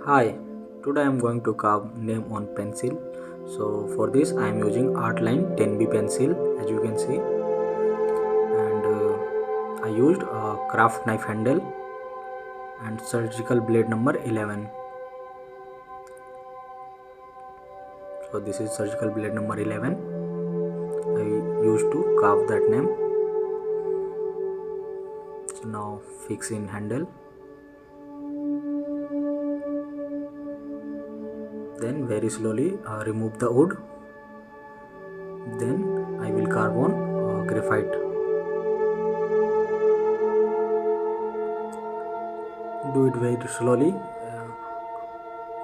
Hi, today I am going to carve name on pencil. So for this I am using Artline 10B pencil as you can see, and I used a craft knife handle and surgical blade number 11. So this is surgical blade number 11 I used to carve that name. So now fix in handle, then very slowly remove the wood, then I will carve on graphite. Do it very slowly,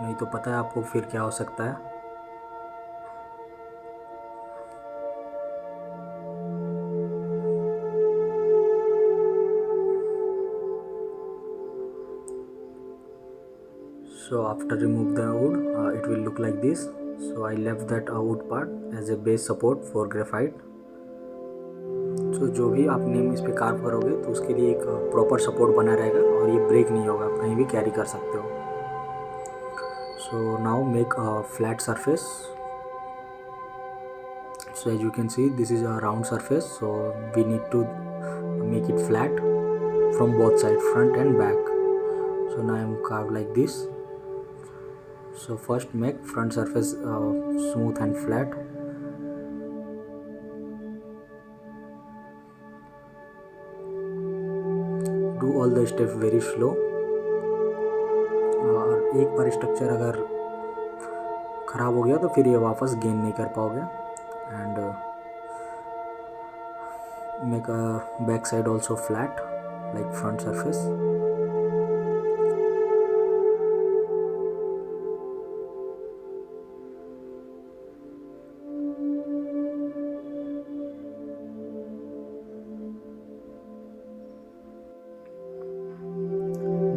नहीं तो पता है आपको फिर क्या हो सकता है. So after remove the wood, it will look like this. So I left that wood part as a base support for graphite. So जो भी आप नेम इस पे कार्व करोगे तो उसके लिए एक प्रॉपर सपोर्ट बना रहेगा और ये ब्रेक नहीं होगा, आप कहीं भी कैरी कर सकते हो. So now make a flat surface. So as you can see, this is a round surface, so we need to make it flat from both sides, front and back. So now I am carved like this. So first make front surface smooth and flat. Do all the steps very slow. और एक बार structure अगर ख़राब हो गया तो फिर ये वापस गेन नहीं कर पाओगे. And make a back side also flat like front surface.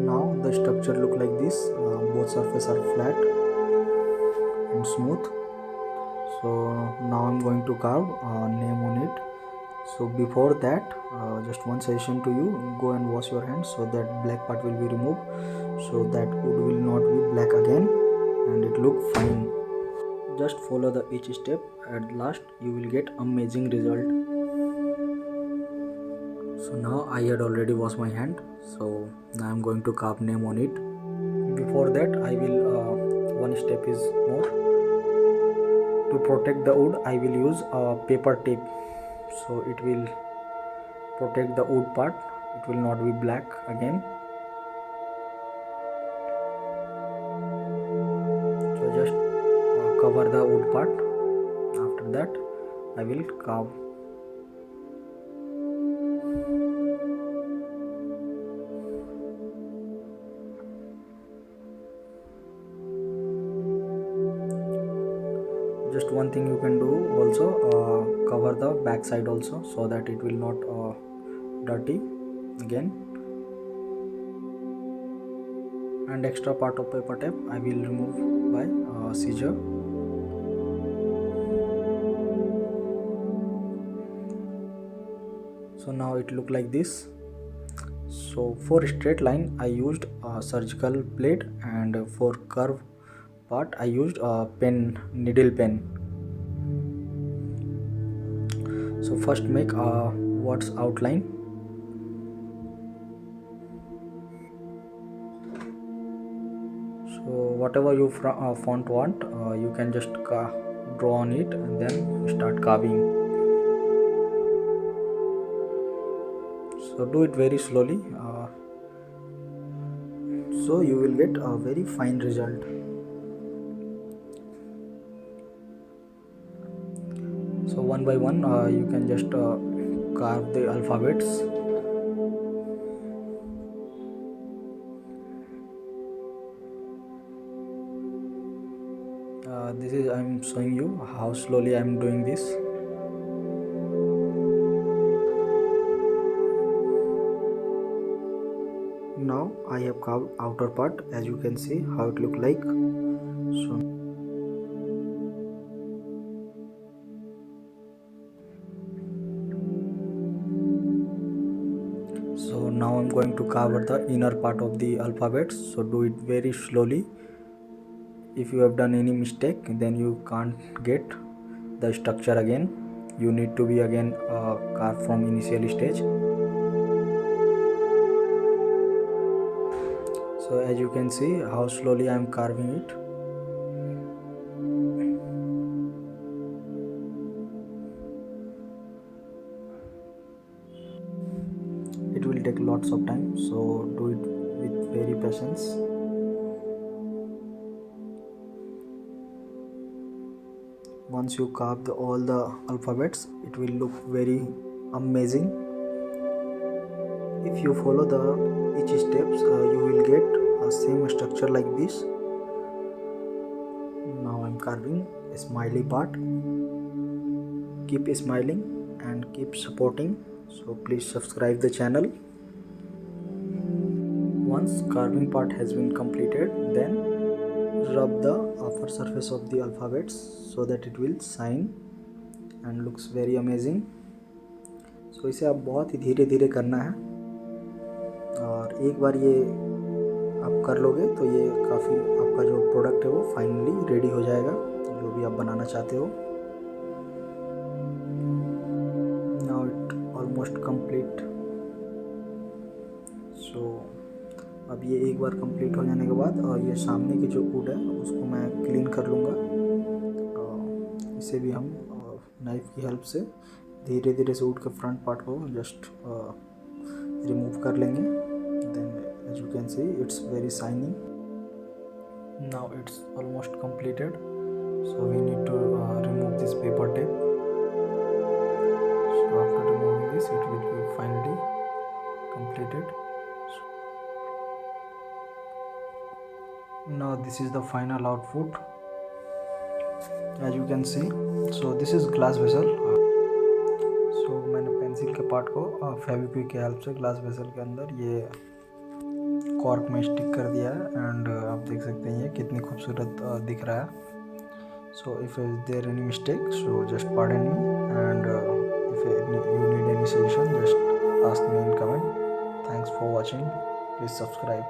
Now the structure look like this. Both surfaces are flat and smooth. So now I'm going to carve name on it. So before that, just one suggestion to you: go and wash your hands so that black part will be removed, so that wood will not be black again and it look fine. Just follow the each step. At last you will get amazing result. So now I had already washed my hand, so now I'm going to carve name on it. Before that I will one step is more. To protect the wood I will use a paper tape, so it will protect the wood part, it will not be black again. So just cover the wood part. After that I will carve. Just one thing you can do also, cover the back side also so that it will not dirty again. And extra part of paper tape I will remove by scissor. So now it look like this. So for straight line I used a surgical blade, and for curve part I used a pen, needle pen. So first make a words outline. So whatever you font want, you can just draw on it and then start carving. So do it very slowly, so you will get a very fine result. So one by one you can just carve the alphabets. This is I'm showing you how slowly I'm doing this. Now I have carved outer part, as you can see how it look like. So now I'm going to cover the inner part of the alphabet, so do it very slowly if you have done any mistake, then you can't get the structure again. You need to be again carve from initial stage. So as you can see how slowly I am carving it. It will take lots of time, so do it with very patience. Once you carve all the alphabets, it will look very amazing. If you follow the each steps, you will get a same structure like this. Now I'm carving a smiley part. Keep smiling and keep supporting, so please subscribe the channel. Once carving part has been completed, then rub the upper surface of the alphabets so that it will shine and looks very amazing. So इसे आप बहुत ही धीरे धीरे करना है, और एक बार ये आप कर लोगे तो ये काफ़ी आपका जो प्रोडक्ट है वो फाइनली रेडी हो जाएगा, जो भी आप बनाना चाहते हो. Now it almost complete. So अब ये एक बार कंप्लीट हो जाने के बाद और ये सामने की जो वुड है उसको मैं क्लीन कर लूँगा. इसे भी हम नाइफ की हेल्प से धीरे धीरे से वुड के फ्रंट पार्ट को जस्ट रिमूव कर लेंगे. Then as you can see it's very shining. Now it's almost completed, so we need to remove this paper tape. So after removing this it will be finally completed. Now this is the final output, as you can see. So this is glass vessel. So मैंने pencil के part को फेविक्विक के help से glass vessel के अंदर ये cork में stick कर दिया है, एंड आप देख सकते हैं ये कितनी खूबसूरत दिख रहा है. So if there any mistake, so just pardon me, and if you need any suggestion, just ask me in comment. Thanks for watching. Please subscribe.